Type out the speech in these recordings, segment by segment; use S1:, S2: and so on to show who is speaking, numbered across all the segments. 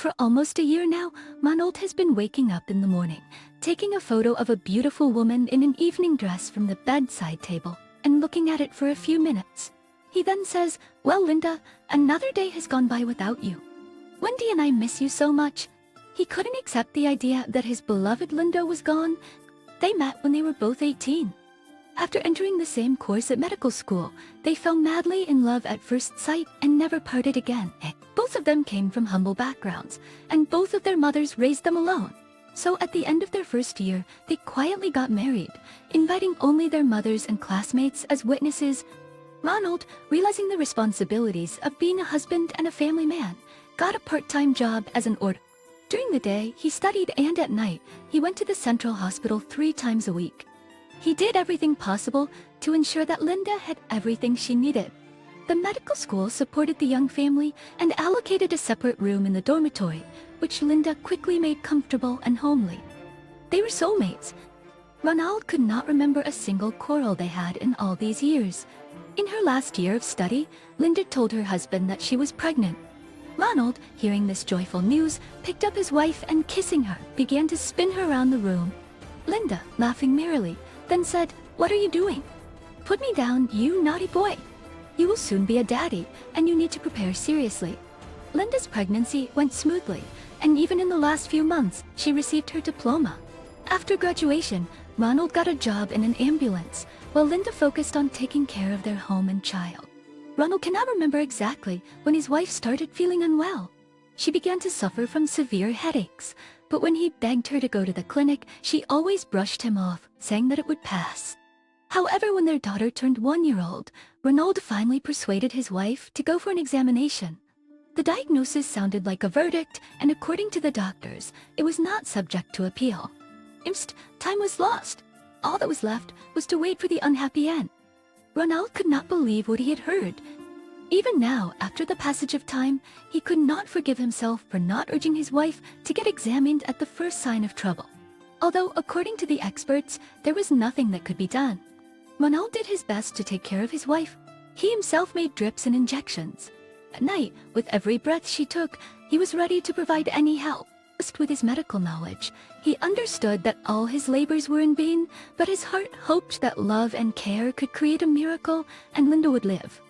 S1: For almost a year now, Ronald has been waking up in the morning, taking a photo of a beautiful woman in an evening dress from the bedside table, and looking at it for a few minutes. He then says, "Well, Linda, another day has gone by without you. Wendy and I miss you so much." He couldn't accept the idea that his beloved Linda was gone. They met when they were both 18. After entering the same course at medical school, they fell madly in love at first sight and never parted again. Both of them came from humble backgrounds, and both of their mothers raised them alone. So at the end of their first year, they quietly got married, inviting only their mothers and classmates as witnesses. Ronald, realizing the responsibilities of being a husband and a family man, got a part-time job as an order. During the day, he studied, and at night, he went to the Central Hospital 3 times a week. He did everything possible to ensure that Linda had everything she needed. The medical school supported the young family and allocated a separate room in the dormitory, which Linda quickly made comfortable and homely. They were soulmates. Ronald could not remember a single quarrel they had in all these years. In her last year of study, Linda told her husband that she was pregnant. Ronald, hearing this joyful news, picked up his wife and, kissing her, began to spin her around the room. Linda, laughing merrily, then said, "What are you doing? Put me down, you naughty boy. You will soon be a daddy, and you need to prepare seriously." Linda's pregnancy went smoothly, and even in the last few months, she received her diploma. After graduation, Ronald got a job in an ambulance, while Linda focused on taking care of their home and child. Ronald cannot remember exactly when his wife started feeling unwell. She began to suffer from severe headaches, but when he begged her to go to the clinic, she always brushed him off, saying that it would pass. However, when their daughter turned 1-year-old, Ronald finally persuaded his wife to go for an examination. The diagnosis sounded like a verdict, and according to the doctors, it was not subject to appeal. Instead, time was lost. All that was left was to wait for the unhappy end. Ronald could not believe what he had heard. Even now, after the passage of time, he could not forgive himself for not urging his wife to get examined at the first sign of trouble. Although, according to the experts, there was nothing that could be done. Ronald did his best to take care of his wife. He himself made drips and injections. At night, with every breath she took, he was ready to provide any help. With his medical knowledge, he understood that all his labors were in vain, but his heart hoped that love and care could create a miracle and Linda would live.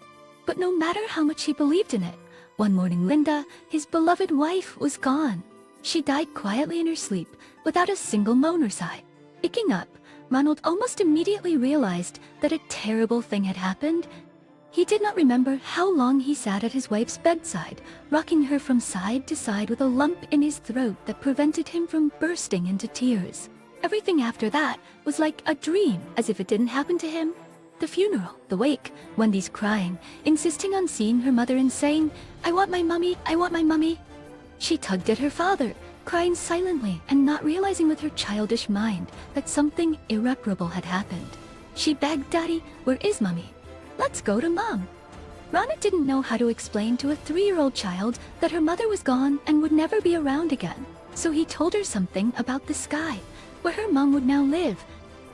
S1: But no matter how much he believed in it, one morning Linda, his beloved wife, was gone. She died quietly in her sleep, without a single moan or sigh. Waking up, Ronald almost immediately realized that a terrible thing had happened. He did not remember how long he sat at his wife's bedside, rocking her from side to side with a lump in his throat that prevented him from bursting into tears. Everything after that was like a dream, as if it didn't happen to him. The funeral, the wake, Wendy's crying, insisting on seeing her mother and saying, "I want my mummy, I want my mummy." She tugged at her father, crying silently and not realizing with her childish mind that something irreparable had happened. She begged, "Daddy, where is Mummy? Let's go to Mom." Rana didn't know how to explain to a 3-year-old child that her mother was gone and would never be around again, so he told her something about the sky, where her mom would now live.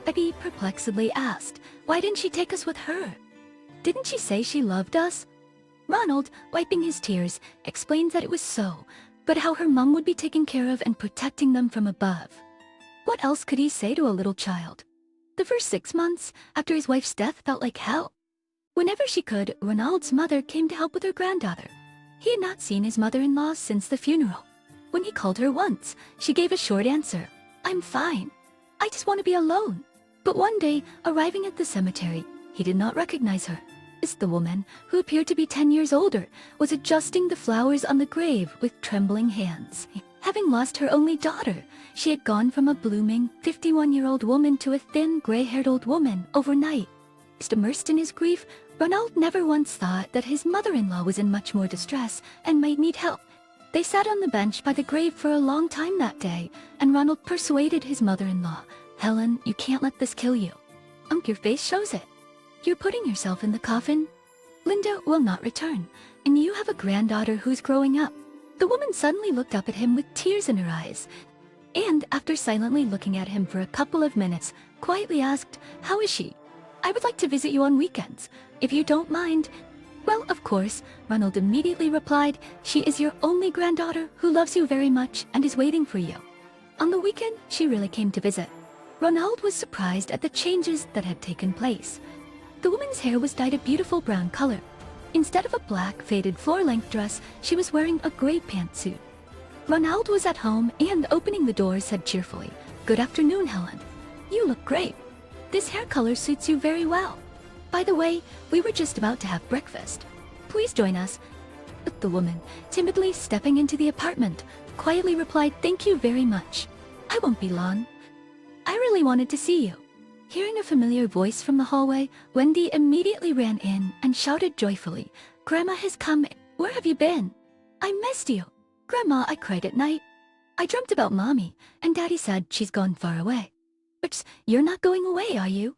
S1: Becky perplexedly asked, "Why didn't she take us with her? Didn't she say she loved us?" Ronald, wiping his tears, explained that it was so, but how her mom would be taking care of and protecting them from above. What else could he say to a little child? The first 6 months after his wife's death felt like hell. Whenever she could, Ronald's mother came to help with her granddaughter. He had not seen his mother-in-law since the funeral. When he called her once, she gave a short answer, "I'm fine. I just want to be alone." But one day, arriving at the cemetery, he did not recognize her. The woman, who appeared to be 10 years older, was adjusting the flowers on the grave with trembling hands. Having lost her only daughter, she had gone from a blooming 51-year-old woman to a thin, gray-haired old woman overnight. Immersed in his grief, Ronald never once thought that his mother-in-law was in much more distress and might need help. They sat on the bench by the grave for a long time that day, and Ronald persuaded his mother-in-law, "Helen, you can't let this kill you. Your face shows it. You're putting yourself in the coffin. Linda will not return, and you have a granddaughter who's growing up." The woman suddenly looked up at him with tears in her eyes, and after silently looking at him for a couple of minutes, quietly asked, "How is she? I would like to visit you on weekends, if you don't mind." Well, of course, Ronald immediately replied, "She is your only granddaughter who loves you very much and is waiting for you." On the weekend, she really came to visit. Ronald was surprised at the changes that had taken place. The woman's hair was dyed a beautiful brown color. Instead of a black, faded floor-length dress, she was wearing a gray pantsuit. Ronald was at home and, opening the door, said cheerfully, "Good afternoon, Helen. You look great. This hair color suits you very well. By the way, we were just about to have breakfast. Please join us." But the woman, timidly stepping into the apartment, quietly replied, "Thank you very much. I won't be long. I really wanted to see you." Hearing a familiar voice from the hallway, Wendy immediately ran in and shouted joyfully, "Grandma has come. Where have you been? I missed you." "Grandma," I cried at night. "I dreamt about Mommy, and Daddy said she's gone far away." "But you're not going away, are you?"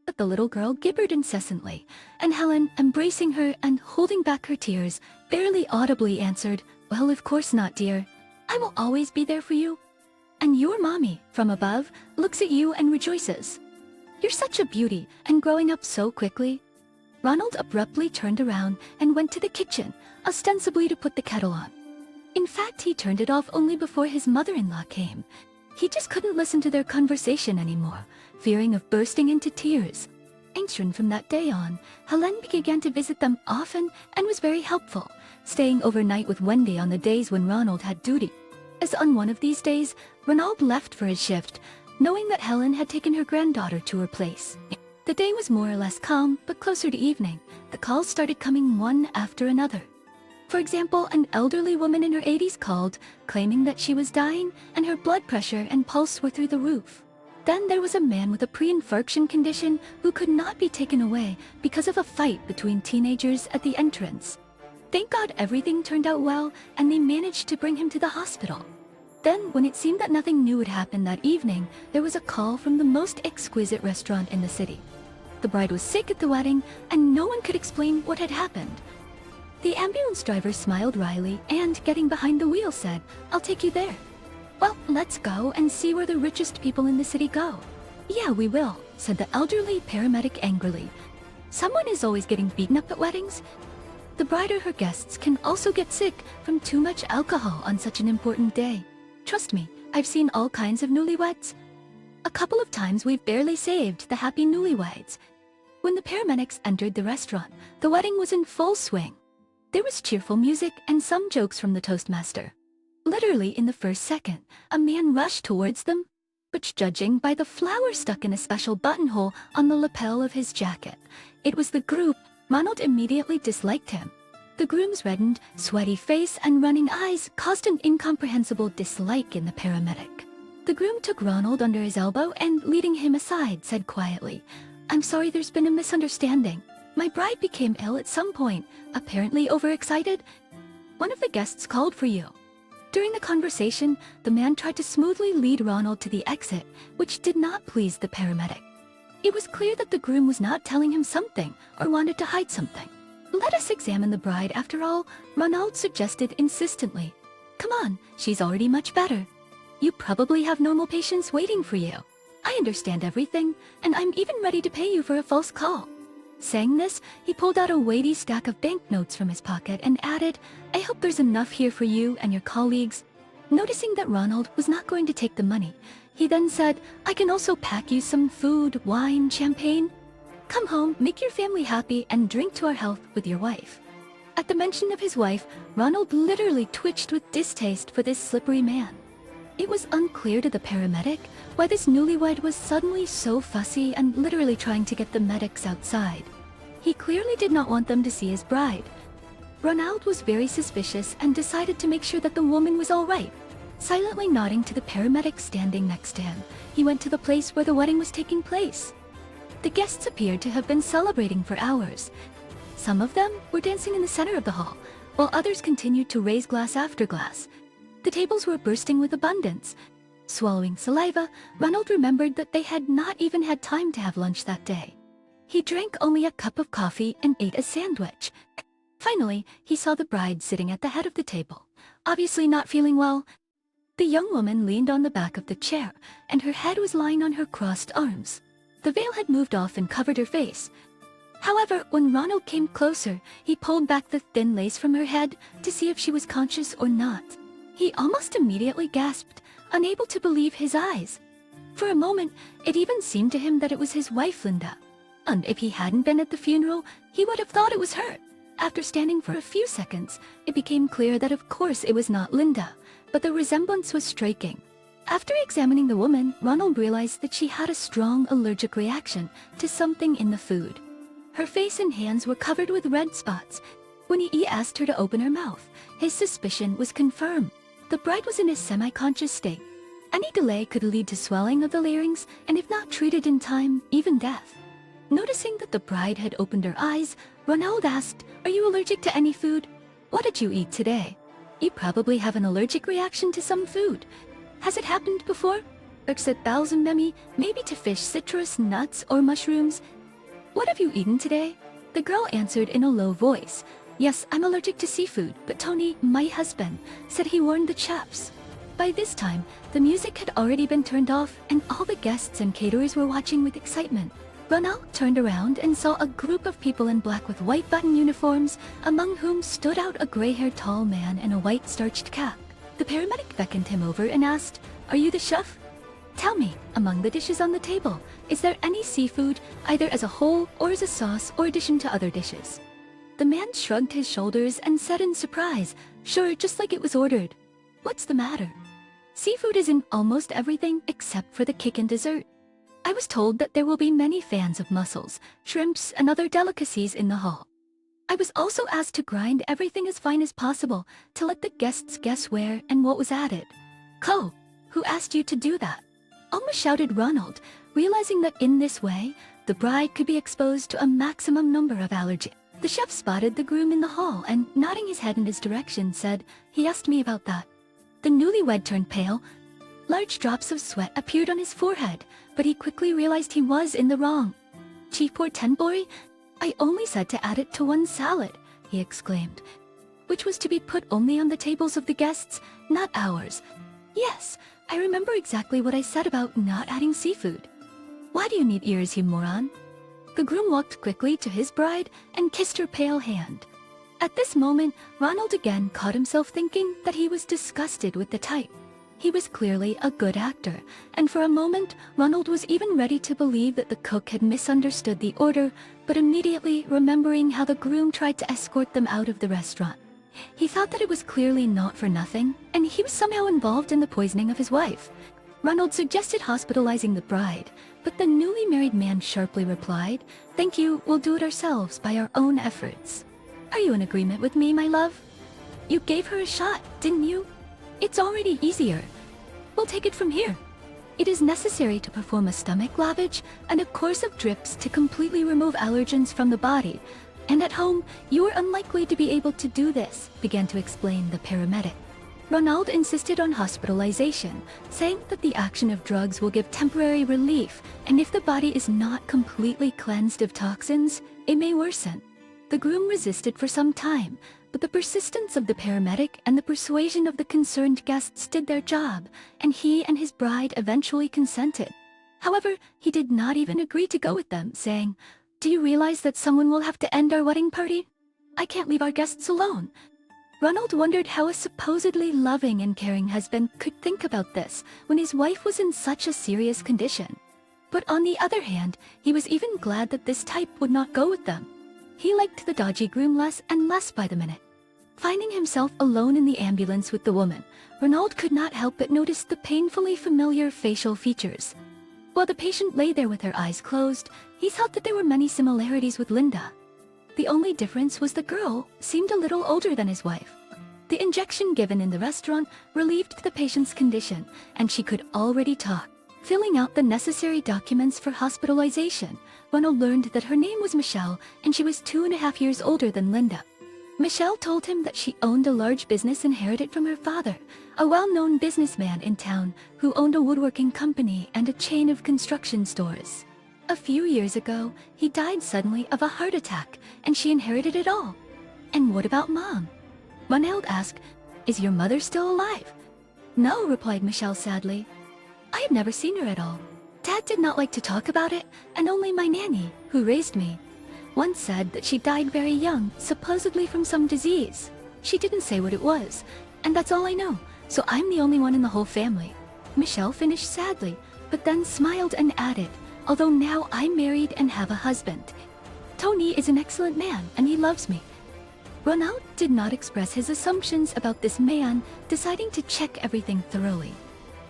S1: But the little girl gibbered incessantly, and Helen, embracing her and holding back her tears, barely audibly answered, "Well, of course not, dear. I will always be there for you." And your Mommy, from above, looks at you and rejoices. "You're such a beauty, and growing up so quickly." Ronald abruptly turned around and went to the kitchen, ostensibly to put the kettle on. In fact, he turned it off only before his mother-in-law came. He just couldn't listen to their conversation anymore, fearing of bursting into tears. And from that day on, Helen began to visit them often and was very helpful, staying overnight with Wendy on the days when Ronald had duty. As on one of these days, Ronald left for his shift, knowing that Helen had taken her granddaughter to her place. The day was more or less calm, but closer to evening, the calls started coming one after another. For example, an elderly woman in her 80s called, claiming that she was dying and her blood pressure and pulse were through the roof. Then there was a man with a pre-infarction condition who could not be taken away because of a fight between teenagers at the entrance. Thank God everything turned out well and they managed to bring him to the hospital. Then, when it seemed that nothing new would happen that evening, there was a call from the most exquisite restaurant in the city. The bride was sick at the wedding, and no one could explain what had happened. The ambulance driver smiled wryly and, getting behind the wheel, said, "I'll take you there." "Well, let's go and see where the richest people in the city go." "Yeah, we will," said the elderly paramedic angrily. "Someone is always getting beaten up at weddings. The bride or her guests can also get sick from too much alcohol on such an important day. Trust me, I've seen all kinds of newlyweds. A couple of times we've barely saved the happy newlyweds." When the paramedics entered the restaurant, the wedding was in full swing. There was cheerful music and some jokes from the toastmaster. Literally in the first second, a man rushed towards them, but judging by the flower stuck in a special buttonhole on the lapel of his jacket, it was the groom. Ronald immediately disliked him. The groom's reddened, sweaty face and running eyes caused an incomprehensible dislike in the paramedic. The groom took Ronald under his elbow and, leading him aside, said quietly, "I'm sorry, there's been a misunderstanding. My bride became ill at some point, apparently overexcited. One of the guests called for you." During the conversation, the man tried to smoothly lead Ronald to the exit, which did not please the paramedic. It was clear that the groom was not telling him something or wanted to hide something. "Let us examine the bride after all," Ronald suggested insistently. "Come on, she's already much better. You probably have normal patients waiting for you. I understand everything, and I'm even ready to pay you for a false call." Saying this, he pulled out a weighty stack of banknotes from his pocket and added, "I hope there's enough here for you and your colleagues." Noticing that Ronald was not going to take the money, he then said, "I can also pack you some food, wine, champagne. Come home, make your family happy, and drink to our health with your wife." At the mention of his wife, Ronald literally twitched with distaste for this slippery man. It was unclear to the paramedic why this newlywed was suddenly so fussy and literally trying to get the medics outside. He clearly did not want them to see his bride. Ronald was very suspicious and decided to make sure that the woman was all right. Silently nodding to the paramedic standing next to him, he went to the place where the wedding was taking place. The guests appeared to have been celebrating for hours. Some of them were dancing in the center of the hall, while others continued to raise glass after glass. The tables were bursting with abundance. Swallowing saliva, Ronald remembered that they had not even had time to have lunch that day. He drank only a cup of coffee and ate a sandwich. Finally, he saw the bride sitting at the head of the table, obviously not feeling well. The young woman leaned on the back of the chair, and her head was lying on her crossed arms. The veil had moved off and covered her face. However, when Ronald came closer, he pulled back the thin lace from her head to see if she was conscious or not. He almost immediately gasped, unable to believe his eyes. For a moment, it even seemed to him that it was his wife, Linda. And if he hadn't been at the funeral, he would have thought it was her. After standing for a few seconds, it became clear that of course it was not Linda, but the resemblance was striking. After examining the woman, Ronald realized that she had a strong allergic reaction to something in the food. Her face and hands were covered with red spots. When he asked her to open her mouth, his suspicion was confirmed. The bride was in a semi-conscious state. Any delay could lead to swelling of the larynx, and if not treated in time, even death. Noticing that the bride had opened her eyes, Ronald asked, "Are you allergic to any food? What did you eat today? You probably have an allergic reaction to some food. Has it happened before? Maybe to fish, citrus, nuts, or mushrooms? What have you eaten today?" The girl answered in a low voice, "Yes, I'm allergic to seafood, but Tony, my husband, said he warned the chefs." By this time, the music had already been turned off, and all the guests and caterers were watching with excitement. Ronald turned around and saw a group of people in black with white button uniforms, among whom stood out a gray-haired tall man in a white starched cap. The paramedic beckoned him over and asked, "Are you the chef? Tell me, among the dishes on the table, is there any seafood, either as a whole or as a sauce or addition to other dishes?" The man shrugged his shoulders and said in surprise, "Sure, just like it was ordered." "What's the matter?" "Seafood is in almost everything except for the cake and dessert. I was told that there will be many fans of mussels, shrimps, and other delicacies in the hall. I was also asked to grind everything as fine as possible to let the guests guess where and what was added." "Co, who asked you to do that?" almost shouted Ronald, realizing that in this way, the bride could be exposed to a maximum number of allergens. The chef spotted the groom in the hall and, nodding his head in his direction, said, "He asked me about that." The newlywed turned pale. Large drops of sweat appeared on his forehead, but he quickly realized he was in the wrong. "Chief poor tenbori, I only said to add it to one salad," he exclaimed, "which was to be put only on the tables of the guests, not ours. Yes, I remember exactly what I said about not adding seafood. Why do you need ears, you moron?" The groom walked quickly to his bride and kissed her pale hand. At this moment, Ronald again caught himself thinking that he was disgusted with the type. He was clearly a good actor, and for a moment, Ronald was even ready to believe that the cook had misunderstood the order, but immediately remembering how the groom tried to escort them out of the restaurant, he thought that it was clearly not for nothing, and he was somehow involved in the poisoning of his wife. Ronald suggested hospitalizing the bride, but the newly married man sharply replied, "Thank you, we'll do it ourselves by our own efforts." "Are you in agreement with me, my love? You gave her a shot, didn't you? It's already easier. We'll take it from here. It is necessary to perform a stomach lavage and a course of drips to completely remove allergens from the body, and at home, you are unlikely to be able to do this," began to explain the paramedic. Ronald insisted on hospitalization, saying that the action of drugs will give temporary relief, and if the body is not completely cleansed of toxins, it may worsen. The groom resisted for some time, but the persistence of the paramedic and the persuasion of the concerned guests did their job, and he and his bride eventually consented. However, he did not even agree to go with them, saying, "Do you realize that someone will have to end our wedding party? I can't leave our guests alone." Ronald wondered how a supposedly loving and caring husband could think about this when his wife was in such a serious condition. But on the other hand, he was even glad that this type would not go with them. He liked the dodgy groom less and less by the minute. Finding himself alone in the ambulance with the woman, Ronald could not help but notice the painfully familiar facial features. While the patient lay there with her eyes closed, he thought that there were many similarities with Linda. The only difference was the girl seemed a little older than his wife. The injection given in the restaurant relieved the patient's condition, and she could already talk. Filling out the necessary documents for hospitalization, Ronald learned that her name was Michelle, and she was 2.5 years older than Linda. Michelle told him that she owned a large business inherited from her father, a well-known businessman in town who owned a woodworking company and a chain of construction stores. A few years ago, he died suddenly of a heart attack, and she inherited it all. "And what about Mom?" Ronald asked, "Is your mother still alive?" "No," replied Michelle sadly. "I have never seen her at all. Dad did not like to talk about it, and only my nanny, who raised me. once said that she died very young, supposedly from some disease. She didn't say what it was, and that's all I know, so I'm the only one in the whole family. Michelle finished sadly, but then smiled and added, although now I'm married and have a husband. Tony is an excellent man, and he loves me. Ronald did not express his assumptions about this man, deciding to check everything thoroughly.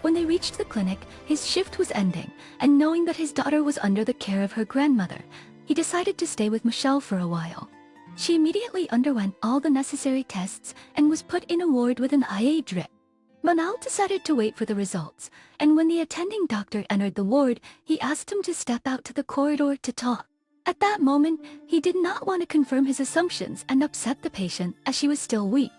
S1: When they reached the clinic, his shift was ending, and knowing that his daughter was under the care of her grandmother, he decided to stay with Michelle for a while. She immediately underwent all the necessary tests and was put in a ward with an IA drip. Ronald decided to wait for the results, and when the attending doctor entered the ward, he asked him to step out to the corridor to talk. At that moment, he did not want to confirm his assumptions and upset the patient as she was still weak.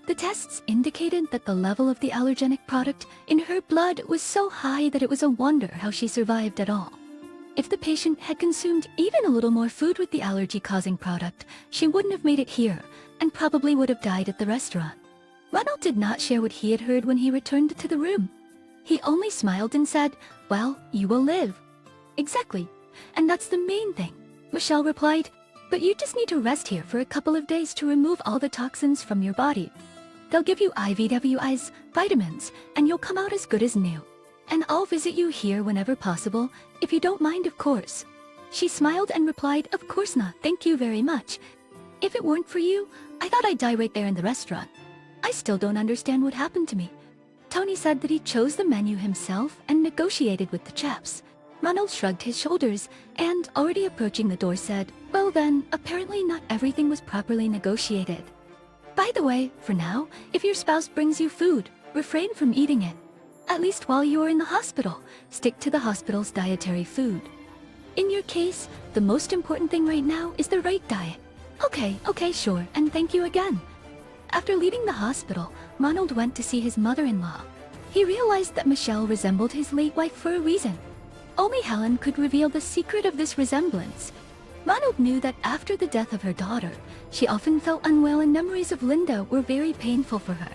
S1: The tests indicated that the level of the allergenic product in her blood was so high that it was a wonder how she survived at all. If the patient had consumed even a little more food with the allergy-causing product, she wouldn't have made it here and probably would have died at the restaurant. Ronald did not share what he had heard when he returned to the room. He only smiled and said, "Well, you will live." "Exactly, and that's the main thing," Michelle replied, "but you just need to rest here for a couple of days to remove all the toxins from your body. They'll give you IVWIs, vitamins, and you'll come out as good as new. And I'll visit you here whenever possible, if you don't mind, of course." She smiled and replied, "Of course not, thank you very much. If it weren't for you, I thought I'd die right there in the restaurant. I still don't understand what happened to me." Tony said that he chose the menu himself and negotiated with the chefs. Ronald shrugged his shoulders and, already approaching the door, said, "Well then, apparently not everything was properly negotiated. By the way, for now, if your spouse brings you food, refrain from eating it. At least while you are in the hospital, stick to the hospital's dietary food. In your case, the most important thing right now is the right diet." Okay, sure, and thank you again." After leaving the hospital, Ronald went to see his mother-in-law. He realized that Michelle resembled his late wife for a reason. Only Helen could reveal the secret of this resemblance. Ronald knew that after the death of her daughter, she often felt unwell and memories of Linda were very painful for her.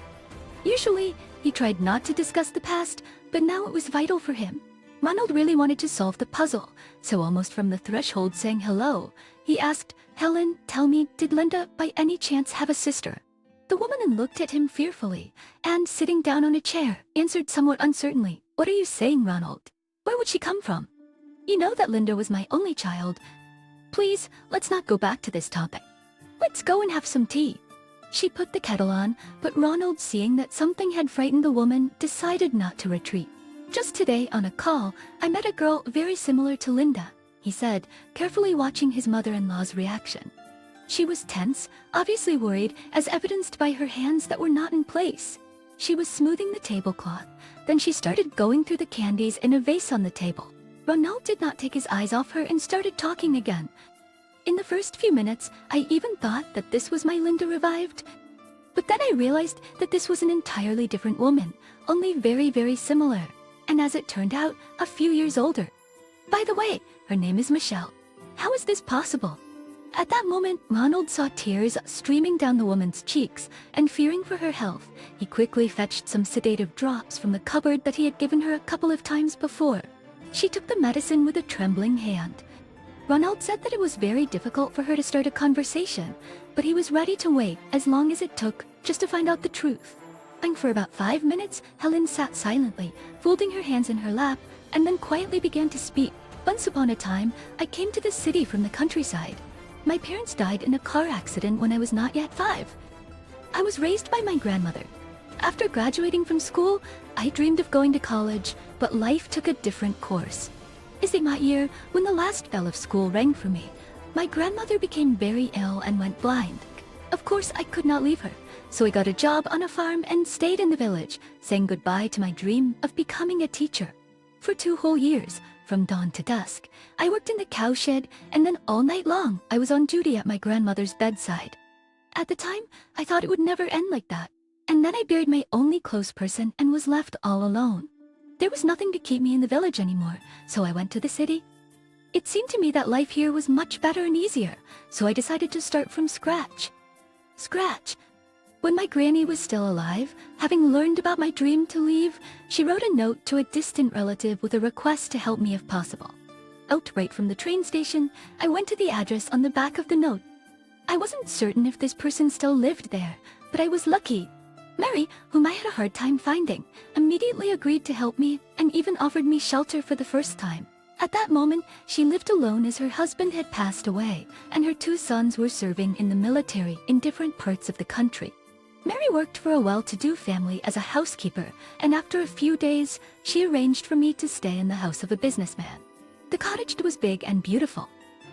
S1: Usually, he tried not to discuss the past, but now it was vital for him. Ronald really wanted to solve the puzzle, so almost from the threshold saying hello, he asked, "Helen, tell me, did Linda by any chance have a sister?" The woman looked at him fearfully, and sitting down on a chair, answered somewhat uncertainly, "What are you saying, Ronald? Where would she come from? You know that Linda was my only child. Please, let's not go back to this topic. Let's go and have some tea." She put the kettle on, but Ronald, seeing that something had frightened the woman, decided not to retreat. "Just today, on a call, I met a girl very similar to Linda," he said, carefully watching his mother-in-law's reaction. She was tense, obviously worried, as evidenced by her hands that were not in place. She was smoothing the tablecloth. Then she started going through the candies in a vase on the table. Ronald did not take his eyes off her and started talking again. In the first few minutes, I even thought that this was my Linda revived. But then I realized that this was an entirely different woman, only very, very similar. And as it turned out, a few years older. By the way, her name is Michelle. How is this possible? At that moment, Ronald saw tears streaming down the woman's cheeks, and fearing for her health, he quickly fetched some sedative drops from the cupboard that he had given her a couple of times before. She took the medicine with a trembling hand. Ronald said that it was very difficult for her to start a conversation, but he was ready to wait as long as it took just to find out the truth. And for about 5 minutes, Helen sat silently, folding her hands in her lap, and then quietly began to speak. "Once upon a time, I came to the city from the countryside. My parents died in a car accident when I was not yet 5. I was raised by my grandmother. After graduating from school, I dreamed of going to college, but life took a different course. In that year, when the last bell of school rang for me, my grandmother became very ill and went blind. Of course, I could not leave her, so I got a job on a farm and stayed in the village, saying goodbye to my dream of becoming a teacher. For 2 whole years, from dawn to dusk, I worked in the cowshed, and then all night long, I was on duty at my grandmother's bedside. At the time, I thought it would never end like that, and then I buried my only close person and was left all alone. There was nothing to keep me in the village anymore, so I went to the city. It seemed to me that life here was much better and easier, so I decided to start from scratch. When my granny was still alive, having learned about my dream to leave, she wrote a note to a distant relative with a request to help me if possible. outright from the train station, I went to the address on the back of the note. I wasn't certain if this person still lived there, but I was lucky. Mary, whom I had a hard time finding, immediately agreed to help me and even offered me shelter for the first time. At that moment, she lived alone as her husband had passed away, and her 2 sons were serving in the military in different parts of the country. Mary worked for a well-to-do family as a housekeeper, and after a few days, she arranged for me to stay in the house of a businessman. The cottage was big and beautiful.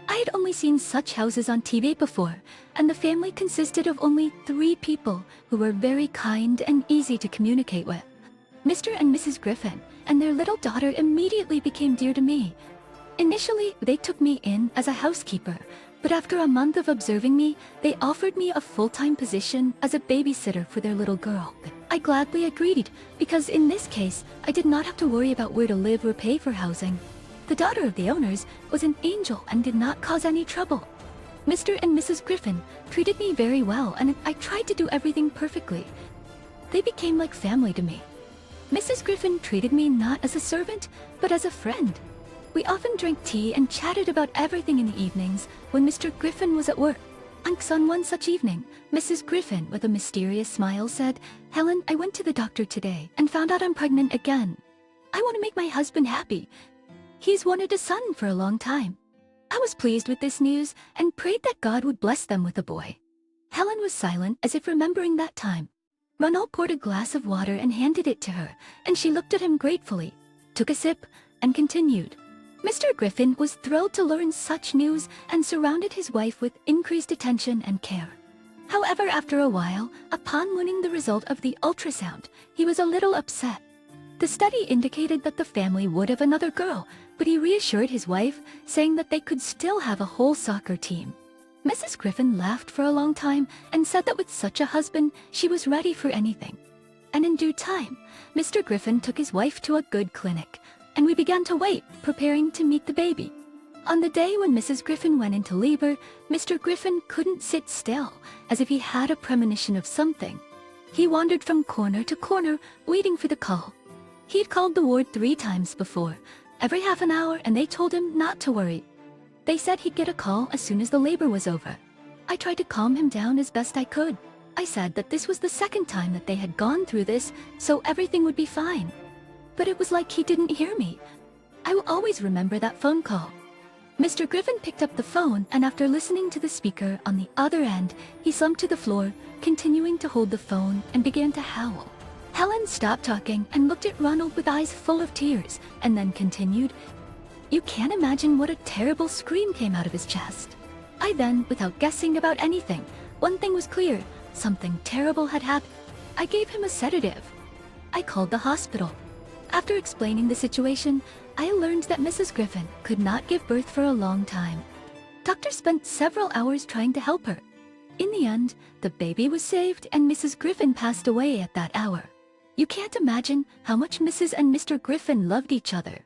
S1: I had only seen such houses on TV before, and the family consisted of only 3 people who were very kind and easy to communicate with. Mr. and Mrs. Griffin and their little daughter immediately became dear to me. Initially, they took me in as a housekeeper, but after a month of observing me, they offered me a full-time position as a babysitter for their little girl. I gladly agreed, because in this case, I did not have to worry about where to live or pay for housing. The daughter of the owners was an angel and did not cause any trouble. Mr. and Mrs. Griffin treated me very well, and I tried to do everything perfectly. They became like family to me. Mrs. Griffin treated me not as a servant, but as a friend. We often drank tea and chatted about everything in the evenings when Mr. Griffin was at work. On one such evening, Mrs. Griffin, with a mysterious smile, said, "Helen, I went to the doctor today and found out I'm pregnant again. I want to make my husband happy. He's wanted a son for a long time." I was pleased with this news and prayed that God would bless them with a boy. Helen was silent, as if remembering that time. Ronald poured a glass of water and handed it to her, and she looked at him gratefully, took a sip, and continued. Mr. Griffin was thrilled to learn such news and surrounded his wife with increased attention and care. However, after a while, upon learning the result of the ultrasound, he was a little upset. The study indicated that the family would have another girl, but he reassured his wife, saying that they could still have a whole soccer team. Mrs. Griffin laughed for a long time and said that with such a husband, she was ready for anything. And in due time, Mr. Griffin took his wife to a good clinic, and we began to wait, preparing to meet the baby. On the day when Mrs. Griffin went into labor, Mr. Griffin couldn't sit still, as if he had a premonition of something. He wandered from corner to corner, waiting for the call. He'd called the ward 3 times before, every half an hour, and they told him not to worry. They said he'd get a call as soon as the labor was over. I tried to calm him down as best I could. I said that this was the 2nd time that they had gone through this, so everything would be fine. But it was like he didn't hear me. I will always remember that phone call. Mr. Griffin picked up the phone, and after listening to the speaker on the other end, he slumped to the floor, continuing to hold the phone, and began to howl. Helen stopped talking and looked at Ronald with eyes full of tears, and then continued. You can't imagine what a terrible scream came out of his chest. I then, without guessing about anything, one thing was clear, something terrible had happened. I gave him a sedative. I called the hospital. After explaining the situation, I learned that Mrs. Griffin could not give birth for a long time. Doctors spent several hours trying to help her. In the end, the baby was saved and Mrs. Griffin passed away at that hour. You can't imagine how much Mrs. and Mr. Griffin loved each other.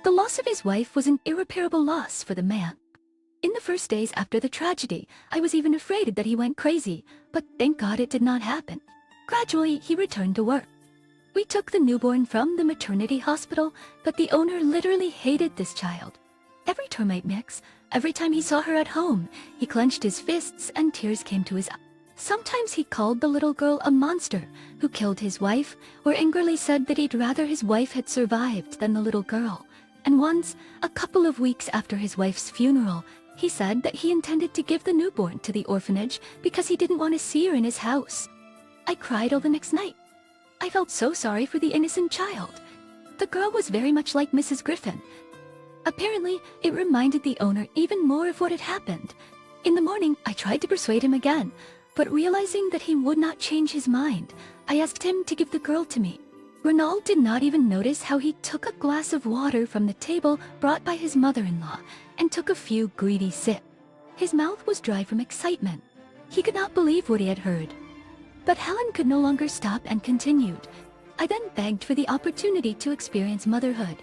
S1: The loss of his wife was an irreparable loss for the man. In the first days after the tragedy, I was even afraid that he went crazy, but thank God it did not happen. Gradually, he returned to work. We took the newborn from the maternity hospital, but the owner literally hated this child. Every termite mix, every time he saw her at home, he clenched his fists and tears came to his eyes. Sometimes he called the little girl a monster who killed his wife, or angrily said that he'd rather his wife had survived than the little girl. And once, a couple of weeks after his wife's funeral, he said that he intended to give the newborn to the orphanage because he didn't want to see her in his house. I cried all the next night. I felt so sorry for the innocent child. The girl was very much like Mrs. Griffin. Apparently, it reminded the owner even more of what had happened. In the morning, I tried to persuade him again, but realizing that he would not change his mind, I asked him to give the girl to me. Ronald did not even notice how he took a glass of water from the table brought by his mother-in-law and took a few greedy sips. His mouth was dry from excitement. He could not believe what he had heard. But Helen could no longer stop and continued. I then begged for the opportunity to experience motherhood.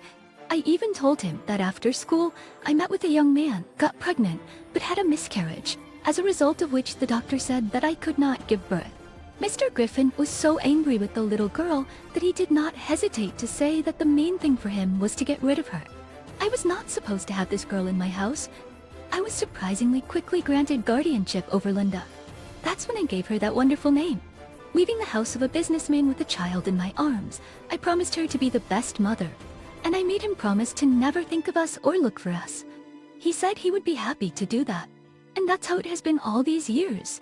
S1: I even told him that after school, I met with a young man, got pregnant, but had a miscarriage, as a result of which the doctor said that I could not give birth. Mr. Griffin was so angry with the little girl that he did not hesitate to say that the main thing for him was to get rid of her. I was not supposed to have this girl in my house. I was surprisingly quickly granted guardianship over Linda. That's when I gave her that wonderful name. Leaving the house of a businessman with a child in my arms, I promised her to be the best mother. And I made him promise to never think of us or look for us. He said he would be happy to do that. And that's how it has been all these years.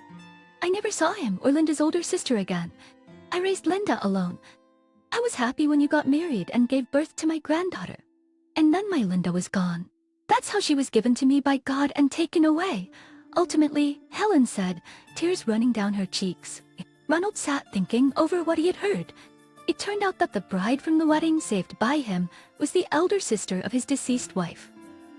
S1: I never saw him or Linda's older sister again. I raised Linda alone. I was happy when you got married and gave birth to my granddaughter. And then my Linda was gone. That's how she was given to me by God and taken away. Ultimately, Helen said, tears running down her cheeks. Ronald sat thinking over what he had heard. It turned out that the bride from the wedding saved by him was the elder sister of his deceased wife.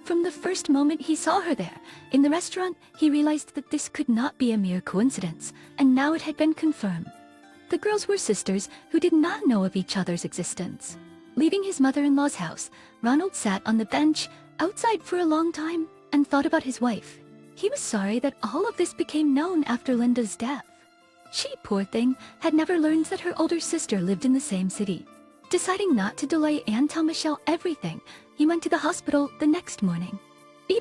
S1: From the first moment he saw her there, in the restaurant, he realized that this could not be a mere coincidence, and now it had been confirmed. The girls were sisters who did not know of each other's existence. Leaving his mother-in-law's house, Ronald sat on the bench outside for a long time and thought about his wife. He was sorry that all of this became known after Linda's death. She, poor thing, had never learned that her older sister lived in the same city. Deciding not to delay and tell Michelle everything, he went to the hospital the next morning.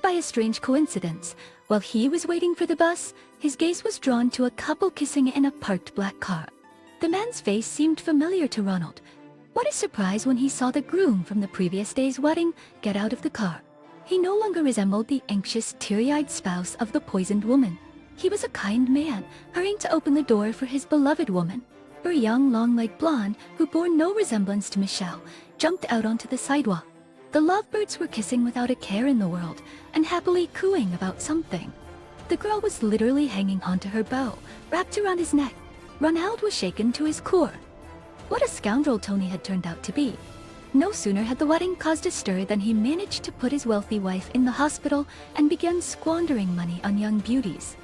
S1: By a strange coincidence, while he was waiting for the bus, his gaze was drawn to a couple kissing in a parked black car. The man's face seemed familiar to Ronald. What a surprise when he saw the groom from the previous day's wedding get out of the car. He no longer resembled the anxious, teary-eyed spouse of the poisoned woman. He was a kind man, hurrying to open the door for his beloved woman. Her young, long-legged blonde, who bore no resemblance to Michelle, jumped out onto the sidewalk. The lovebirds were kissing without a care in the world, and happily cooing about something. The girl was literally hanging onto her bow, wrapped around his neck. Ronald was shaken to his core. What a scoundrel Tony had turned out to be. No sooner had the wedding caused a stir than he managed to put his wealthy wife in the hospital and began squandering money on young beauties.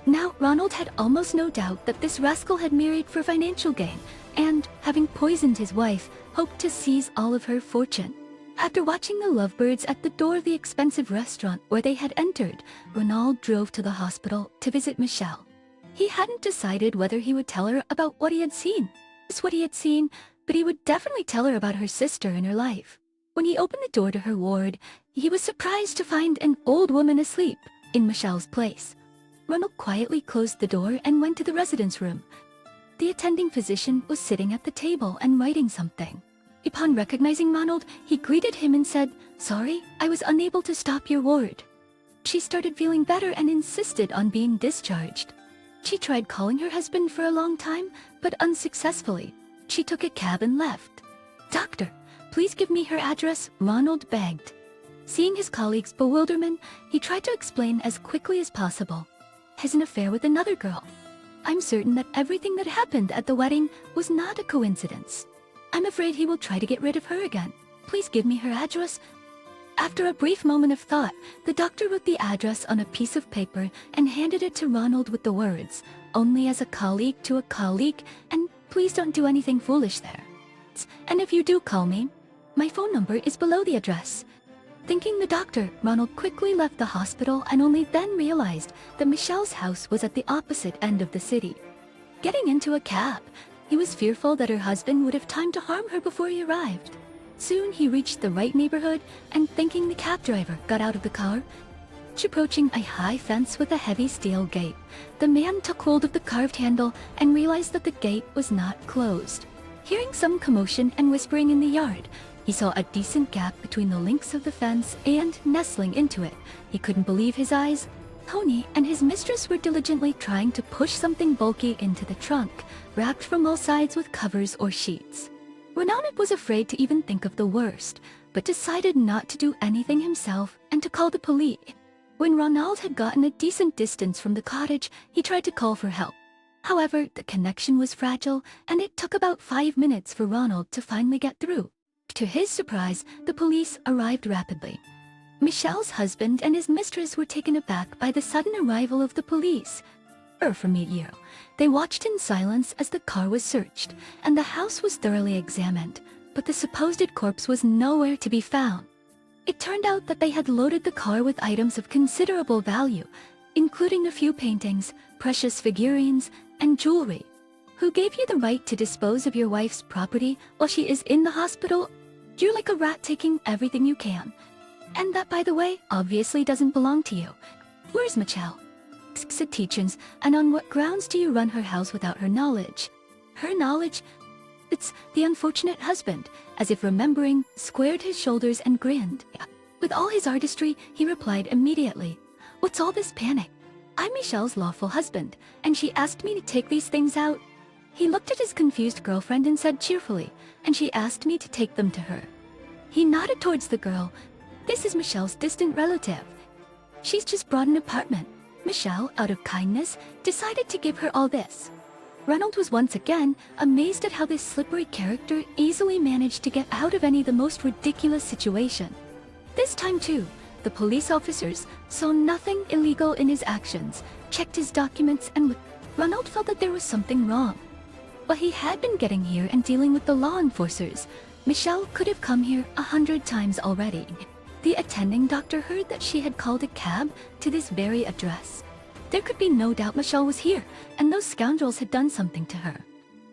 S1: Now Ronald had almost no doubt that this rascal had married for financial gain and, having poisoned his wife, hoped to seize all of her fortune. After watching the lovebirds at the door of the expensive restaurant where they had entered, Ronald drove to the hospital to visit Michelle. He hadn't decided whether he would tell her about what he had seen. Just what he had seen, but he would definitely tell her about her sister and her life. When he opened the door to her ward, he was surprised to find an old woman asleep in Michelle's place. Ronald quietly closed the door and went to the residence room. The attending physician was sitting at the table and writing something. Upon recognizing Ronald, he greeted him and said, "Sorry, I was unable to stop your ward." She started feeling better and insisted on being discharged. She tried calling her husband for a long time, but unsuccessfully. She took a cab and left. "Doctor, please give me her address," Ronald begged. Seeing his colleague's bewilderment, he tried to explain as quickly as possible. Has an affair with another girl. I'm certain that everything that happened at the wedding was not a coincidence. I'm afraid he will try to get rid of her again. Please give me her address. After a brief moment of thought, the doctor wrote the address on a piece of paper and handed it to Ronald with the words, "Only as a colleague to a colleague, and please don't do anything foolish there. And if you do call me, my phone number is below the address." Thanking the doctor, Ronald quickly left the hospital and only then realized that Michelle's house was at the opposite end of the city. Getting into a cab, he was fearful that her husband would have time to harm her before he arrived. Soon he reached the right neighborhood and, thanking the cab driver, got out of the car. Approaching a high fence with a heavy steel gate, the man took hold of the carved handle and realized that the gate was not closed. Hearing some commotion and whispering in the yard, he saw a decent gap between the links of the fence and, nestling into it, he couldn't believe his eyes. Tony and his mistress were diligently trying to push something bulky into the trunk, wrapped from all sides with covers or sheets. Ronald was afraid to even think of the worst, but decided not to do anything himself and to call the police. When Ronald had gotten a decent distance from the cottage, he tried to call for help. However, the connection was fragile, and it took about 5 minutes for Ronald to finally get through. To his surprise, the police arrived rapidly. Michelle's husband and his mistress were taken aback by the sudden arrival of the police. From Meteor, they watched in silence as the car was searched, and the house was thoroughly examined, but the supposed corpse was nowhere to be found. It turned out that they had loaded the car with items of considerable value, including a few paintings, precious figurines, and jewelry. Who gave you the right to dispose of your wife's property while she is in the hospital? You're like a rat taking everything you can. And that, by the way, obviously doesn't belong to you. Where's Michelle? Said Tietjens, and on what grounds do you run her house without her knowledge? Her knowledge? It's the unfortunate husband, as if remembering, squared his shoulders and grinned. With all his artistry, he replied immediately, "What's all this panic? I'm Michelle's lawful husband, and she asked me to take these things out." He looked at his confused girlfriend and said cheerfully, "And she asked me to take them to her." He nodded towards the girl. "This is Michelle's distant relative. She's just bought an apartment. Michelle, out of kindness, decided to give her all this." Ronald was once again amazed at how this slippery character easily managed to get out of any of the most ridiculous situation. This time too, the police officers saw nothing illegal in his actions, checked his documents, and Ronald felt that there was something wrong. While he had been getting here and dealing with the law enforcers, Michelle could have come here 100 times already. The attending doctor heard that she had called a cab to this very address. There could be no doubt Michelle was here, and those scoundrels had done something to her.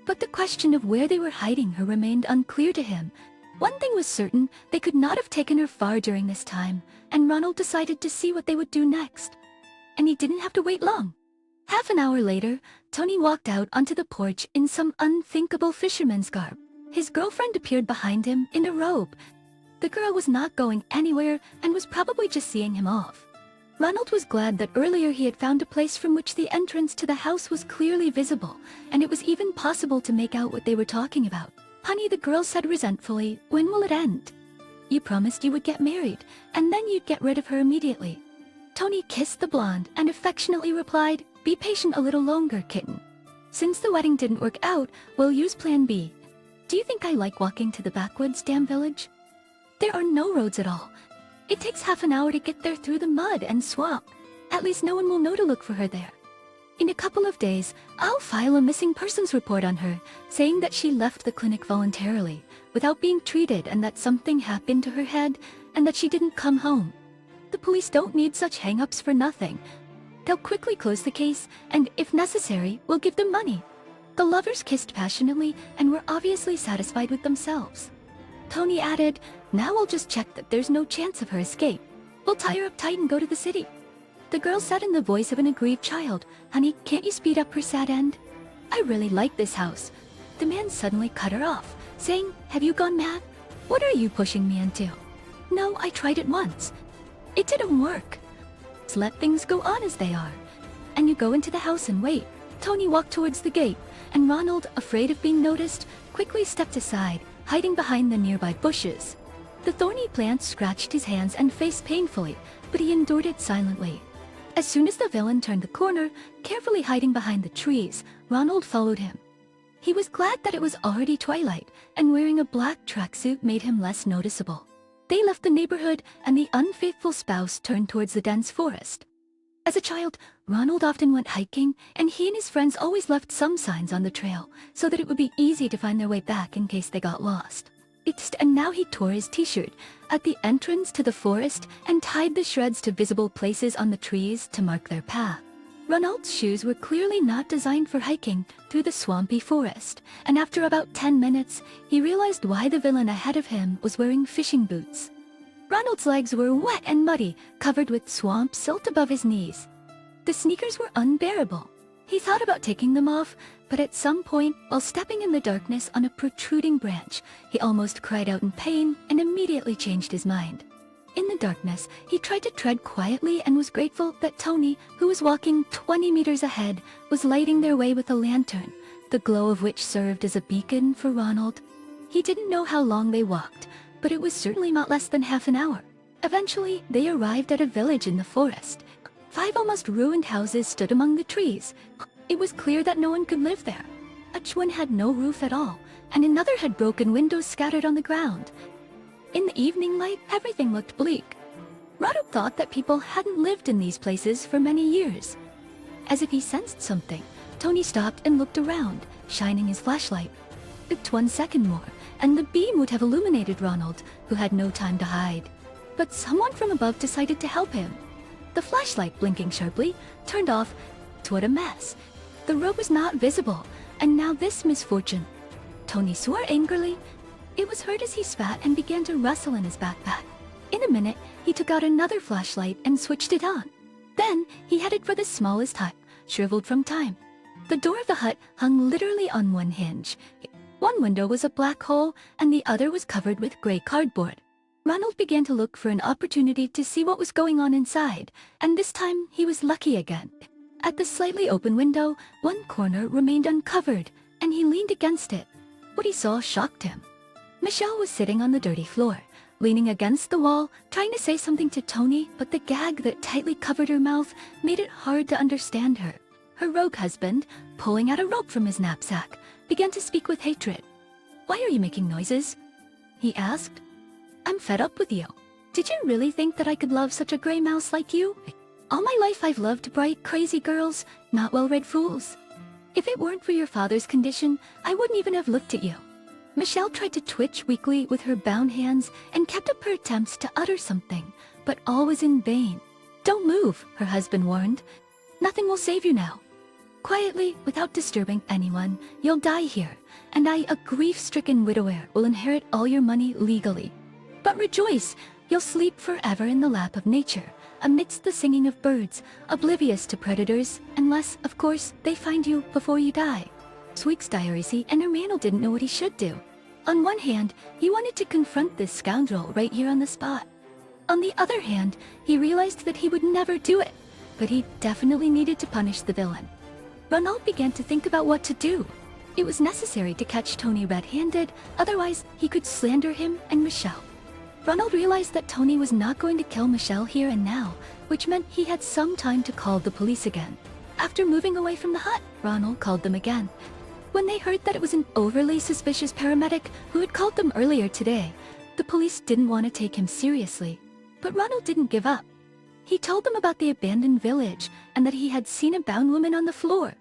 S1: But the question of where they were hiding her remained unclear to him. One thing was certain, they could not have taken her far during this time, and Ronald decided to see what they would do next. And he didn't have to wait long. Half an hour later, Tony walked out onto the porch in some unthinkable fisherman's garb. His girlfriend appeared behind him in a robe. The girl was not going anywhere and was probably just seeing him off. Ronald was glad that earlier he had found a place from which the entrance to the house was clearly visible, and it was even possible to make out what they were talking about. "Honey," the girl said resentfully, "when will it end? You promised you would get married, and then you'd get rid of her immediately." Tony kissed the blonde and affectionately replied, "Be patient a little longer, kitten. Since the wedding didn't work out, we'll use plan B. Do you think I like walking to the backwoods, damn village? There are no roads at all. It takes half an hour to get there through the mud and swamp. At least no one will know to look for her there. In a couple of days, I'll file a missing persons report on her, saying that she left the clinic voluntarily, without being treated, and that something happened to her head, and that she didn't come home. The police don't need such hang-ups for nothing. They'll quickly close the case, and if necessary, we'll give them money." The lovers kissed passionately and were obviously satisfied with themselves. Tony added, "Now we'll just check that there's no chance of her escape. We'll tie her up tight and go to the city." The girl said in the voice of an aggrieved child, "Honey, can't you speed up her sad end? I really like this house." The man suddenly cut her off, saying, "Have you gone mad? What are you pushing me into?" "No, I tried it once. It didn't work. Just let things go on as they are. And you go into the house and wait." Tony walked towards the gate, and Ronald, afraid of being noticed, quickly stepped aside, hiding behind the nearby bushes. The thorny plants scratched his hands and face painfully, but he endured it silently. As soon as the villain turned the corner, carefully hiding behind the trees, Ronald followed him. He was glad that it was already twilight, and wearing a black tracksuit made him less noticeable. They left the neighborhood, and the unfaithful spouse turned towards the dense forest. As a child, Ronald often went hiking, and he and his friends always left some signs on the trail, so that it would be easy to find their way back in case they got lost. And now he tore his t-shirt at the entrance to the forest and tied the shreds to visible places on the trees to mark their path. Ronald's shoes were clearly not designed for hiking through the swampy forest, and after about 10 minutes, he realized why the villain ahead of him was wearing fishing boots. Ronald's legs were wet and muddy, covered with swamp silt above his knees. The sneakers were unbearable. He thought about taking them off, but at some point, while stepping in the darkness on a protruding branch, he almost cried out in pain and immediately changed his mind. In the darkness, he tried to tread quietly and was grateful that Tony, who was walking 20 meters ahead, was lighting their way with a lantern, the glow of which served as a beacon for Ronald. He didn't know how long they walked, but it was certainly not less than half an hour. Eventually, they arrived at a village in the forest. 5 almost ruined houses stood among the trees. It was clear that no one could live there. One had no roof at all, and another had broken windows scattered on the ground. In the evening light, everything looked bleak. Ronald thought that people hadn't lived in these places for many years. As if he sensed something, Tony stopped and looked around, shining his flashlight. It took 1 second more, and the beam would have illuminated Ronald, who had no time to hide. But someone from above decided to help him. The flashlight, blinking sharply, turned off. What a mess. The road was not visible, and now this misfortune. Tony swore angrily. It was heard as he spat and began to rustle in his backpack. In a minute, he took out another flashlight and switched it on. Then, he headed for the smallest hut, shriveled from time. The door of the hut hung literally on one hinge. One window was a black hole, and the other was covered with gray cardboard. Ronald began to look for an opportunity to see what was going on inside, and this time he was lucky again. At the slightly open window, one corner remained uncovered, and he leaned against it. What he saw shocked him. Michelle was sitting on the dirty floor, leaning against the wall, trying to say something to Tony, but the gag that tightly covered her mouth made it hard to understand her. Her rogue husband, pulling out a rope from his knapsack, began to speak with hatred. "Why are you making noises?" he asked. "I'm fed up with you. Did you really think that I could love such a gray mouse like you? All my life I've loved bright, crazy girls, not well-read fools. If it weren't for your father's condition, I wouldn't even have looked at you." Michelle tried to twitch weakly with her bound hands and kept up her attempts to utter something, but all was in vain. "Don't move," her husband warned. "Nothing will save you now. Quietly, without disturbing anyone, you'll die here, and I, a grief-stricken widower, will inherit all your money legally. But rejoice, you'll sleep forever in the lap of nature, amidst the singing of birds, oblivious to predators, unless, of course, they find you before you die." Sweek's diaries, and Randall didn't know what he should do. On one hand, he wanted to confront this scoundrel right here on the spot. On the other hand, he realized that he would never do it, but he definitely needed to punish the villain. Ronald began to think about what to do. It was necessary to catch Tony red-handed, otherwise he could slander him and Michelle. Ronald realized that Tony was not going to kill Michelle here and now, which meant he had some time to call the police again. After moving away from the hut, Ronald called them again. When they heard that it was an overly suspicious paramedic who had called them earlier today, the police didn't want to take him seriously. But Ronald didn't give up. He told them about the abandoned village and that he had seen a bound woman on the floor.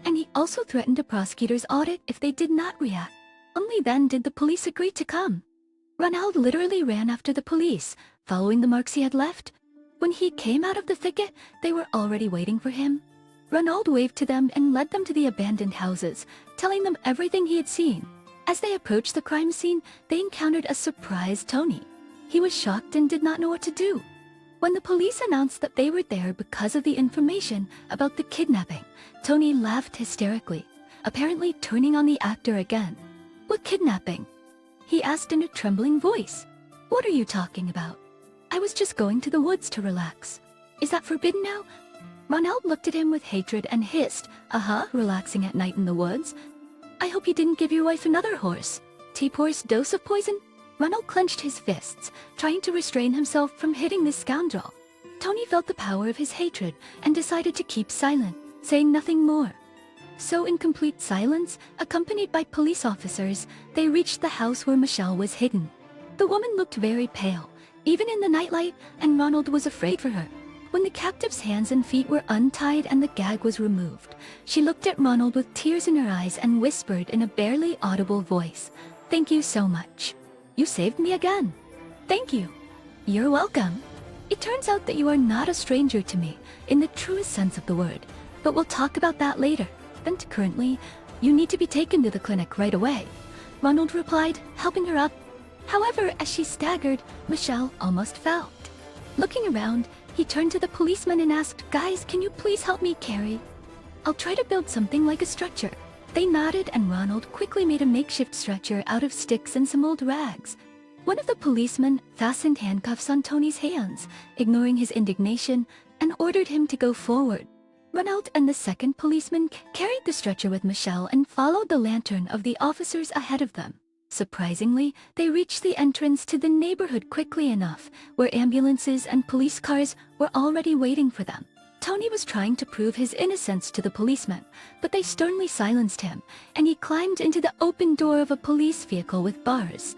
S1: And he also threatened a prosecutor's audit if they did not react. Only then did the police agree to come. Ronald literally ran after the police, following the marks he had left. When he came out of the thicket, they were already waiting for him. Ronald waved to them and led them to the abandoned houses, telling them everything he had seen. As they approached the crime scene, they encountered a surprised Tony. He was shocked and did not know what to do. When the police announced that they were there because of the information about the kidnapping, Tony laughed hysterically, apparently turning on the actor again. "What kidnapping?" he asked in a trembling voice. "What are you talking about?" "I was just going to the woods to relax." "Is that forbidden now?" Ronald looked at him with hatred and hissed, "Relaxing at night in the woods? I hope you didn't give your wife another horse. T-Por's dose of poison?" Ronald clenched his fists, trying to restrain himself from hitting this scoundrel. Tony felt the power of his hatred and decided to keep silent, saying nothing more. So in complete silence, accompanied by police officers, they reached the house where Michelle was hidden. The woman looked very pale, even in the nightlight, and Ronald was afraid for her. When the captive's hands and feet were untied and the gag was removed, she looked at Ronald with tears in her eyes and whispered in a barely audible voice, "Thank you so much. You saved me again." "Thank you." "You're welcome. It turns out that you are not a stranger to me, in the truest sense of the word, but we'll talk about that later. And currently, you need to be taken to the clinic right away," Ronald replied, helping her up. However, as she staggered, Michelle almost fell. Looking around, he turned to the policeman and asked, "Guys, can you please help me carry? I'll try to build something like a stretcher." They nodded, and Ronald quickly made a makeshift stretcher out of sticks and some old rags. One of the policemen fastened handcuffs on Tony's hands, ignoring his indignation, and ordered him to go forward. Ronald and the second policeman carried the stretcher with Michelle and followed the lantern of the officers ahead of them. Surprisingly, they reached the entrance to the neighborhood quickly enough, where ambulances and police cars were already waiting for them. Tony was trying to prove his innocence to the policemen, but they sternly silenced him, and he climbed into the open door of a police vehicle with bars.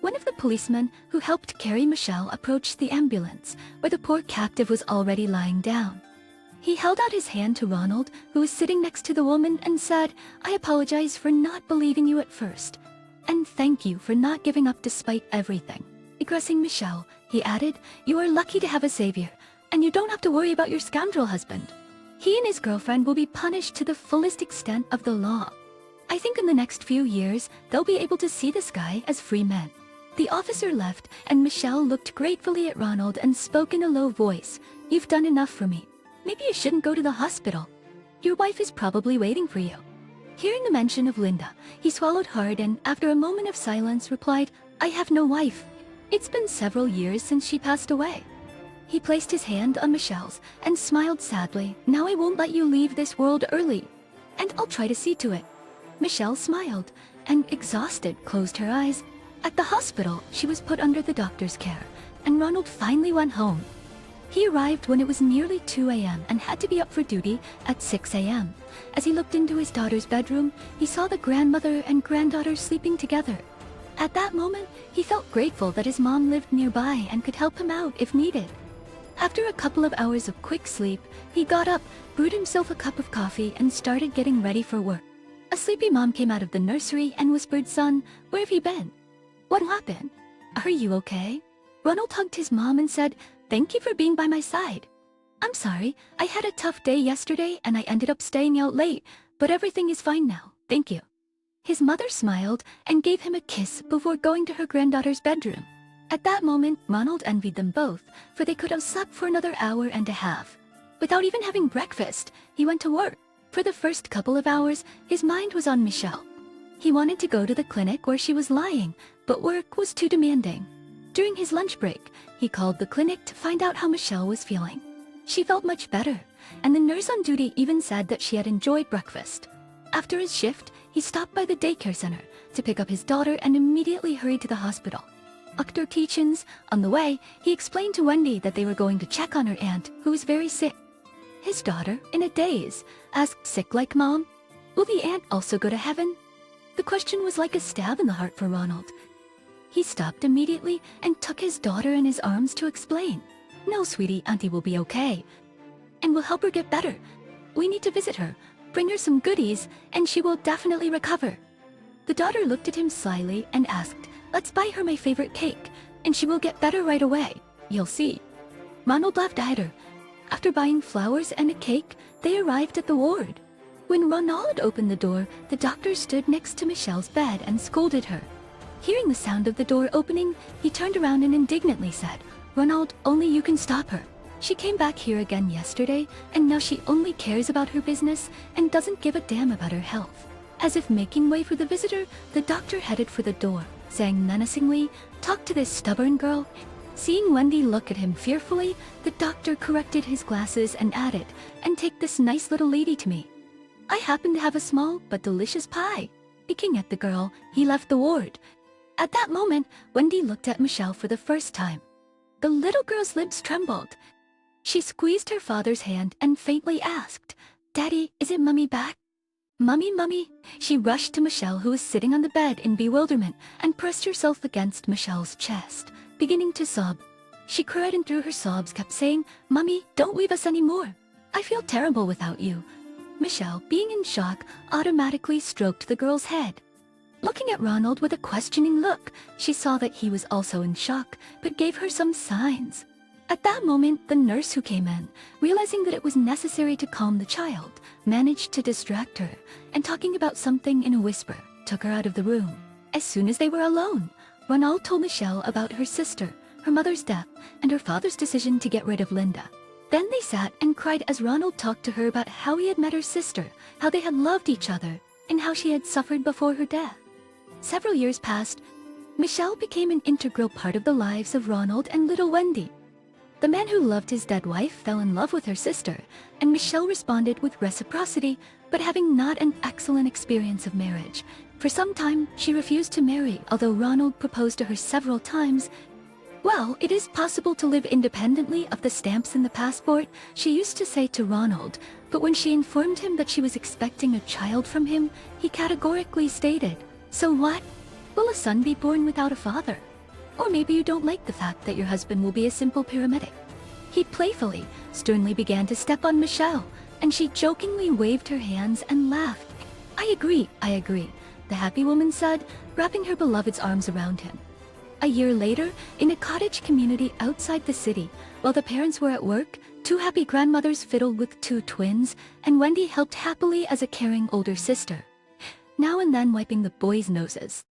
S1: One of the policemen who helped carry Michelle approached the ambulance, where the poor captive was already lying down. He held out his hand to Ronald, who was sitting next to the woman, and said, "I apologize for not believing you at first. And thank you for not giving up despite everything." Addressing Michelle, he added, "You are lucky to have a savior, and you don't have to worry about your scoundrel husband. He and his girlfriend will be punished to the fullest extent of the law. I think in the next few years, they'll be able to see this guy as free men." The officer left, and Michelle looked gratefully at Ronald and spoke in a low voice. "You've done enough for me. Maybe you shouldn't go to the hospital. Your wife is probably waiting for you." Hearing the mention of Linda, he swallowed hard and, after a moment of silence, replied, "I have no wife. It's been several years since she passed away." He placed his hand on Michelle's and smiled sadly. "Now I won't let you leave this world early, and I'll try to see to it." Michelle smiled and, exhausted, closed her eyes. At the hospital, she was put under the doctor's care, and Ronald finally went home. He arrived when it was nearly 2 a.m. and had to be up for duty at 6 a.m. As he looked into his daughter's bedroom, he saw the grandmother and granddaughter sleeping together. At that moment, he felt grateful that his mom lived nearby and could help him out if needed. After a couple of hours of quick sleep, he got up, brewed himself a cup of coffee, and started getting ready for work. A sleepy mom came out of the nursery and whispered, "Son, where have you been? What happened? Are you okay?" Ronald hugged his mom and said, "Thank you for being by my side. I'm sorry, I had a tough day yesterday and I ended up staying out late, but everything is fine now, thank you." His mother smiled and gave him a kiss before going to her granddaughter's bedroom. At that moment, Ronald envied them both, for they could have slept for another hour and a half. Without even having breakfast, he went to work. For the first couple of hours, his mind was on Michelle. He wanted to go to the clinic where she was lying, but work was too demanding. During his lunch break, he called the clinic to find out how Michelle was feeling. She felt much better, and the nurse on duty even said that she had enjoyed breakfast. After his shift, he stopped by the daycare center to pick up his daughter and immediately hurried to the hospital. Dr. Teachins, on the way, he explained to Wendy that they were going to check on her aunt, who was very sick. His daughter, in a daze, asked, "Sick like Mom? Will the aunt also go to heaven?" The question was like a stab in the heart for Ronald. He stopped immediately and took his daughter in his arms to explain. "No, sweetie, Auntie will be okay, and we'll help her get better. We need to visit her, bring her some goodies, and she will definitely recover." The daughter looked at him slyly and asked, "Let's buy her my favorite cake, and she will get better right away. You'll see." Ronald laughed at her. After buying flowers and a cake, they arrived at the ward. When Ronald opened the door, the doctor stood next to Michelle's bed and scolded her. Hearing the sound of the door opening, he turned around and indignantly said, "Ronald, only you can stop her. She came back here again yesterday, and now she only cares about her business and doesn't give a damn about her health." As if making way for the visitor, the doctor headed for the door, saying menacingly, "Talk to this stubborn girl." Seeing Wendy look at him fearfully, the doctor corrected his glasses and added, "And take this nice little lady to me. I happen to have a small but delicious pie." Peeking at the girl, he left the ward. At that moment, Wendy looked at Michelle for the first time. The little girl's lips trembled. She squeezed her father's hand and faintly asked, "Daddy, is it Mummy back?" "Mummy, Mummy." She rushed to Michelle, who was sitting on the bed in bewilderment, and pressed herself against Michelle's chest, beginning to sob. She cried, and through her sobs kept saying, "Mummy, don't leave us anymore. I feel terrible without you." Michelle, being in shock, automatically stroked the girl's head. Looking at Ronald with a questioning look, she saw that he was also in shock, but gave her some signs. At that moment, the nurse who came in, realizing that it was necessary to calm the child, managed to distract her, and talking about something in a whisper, took her out of the room. As soon as they were alone, Ronald told Michelle about her sister, her mother's death, and her father's decision to get rid of Linda. Then they sat and cried as Ronald talked to her about how he had met her sister, how they had loved each other, and how she had suffered before her death. Several years passed. Michelle became an integral part of the lives of Ronald and little Wendy. The man who loved his dead wife fell in love with her sister, and Michelle responded with reciprocity, but having not an excellent experience of marriage. For some time, she refused to marry, although Ronald proposed to her several times. "Well, it is possible to live independently of the stamps in the passport," she used to say to Ronald, but when she informed him that she was expecting a child from him, he categorically stated, "So what? Will a son be born without a father? Or maybe you don't like the fact that your husband will be a simple paramedic." He playfully, sternly began to step on Michelle, and she jokingly waved her hands and laughed. I agree, the happy woman said, wrapping her beloved's arms around him. A year later, in a cottage community outside the city, while the parents were at work, two happy grandmothers fiddled with two twins, and Wendy helped happily as a caring older sister, now and then wiping the boys' noses.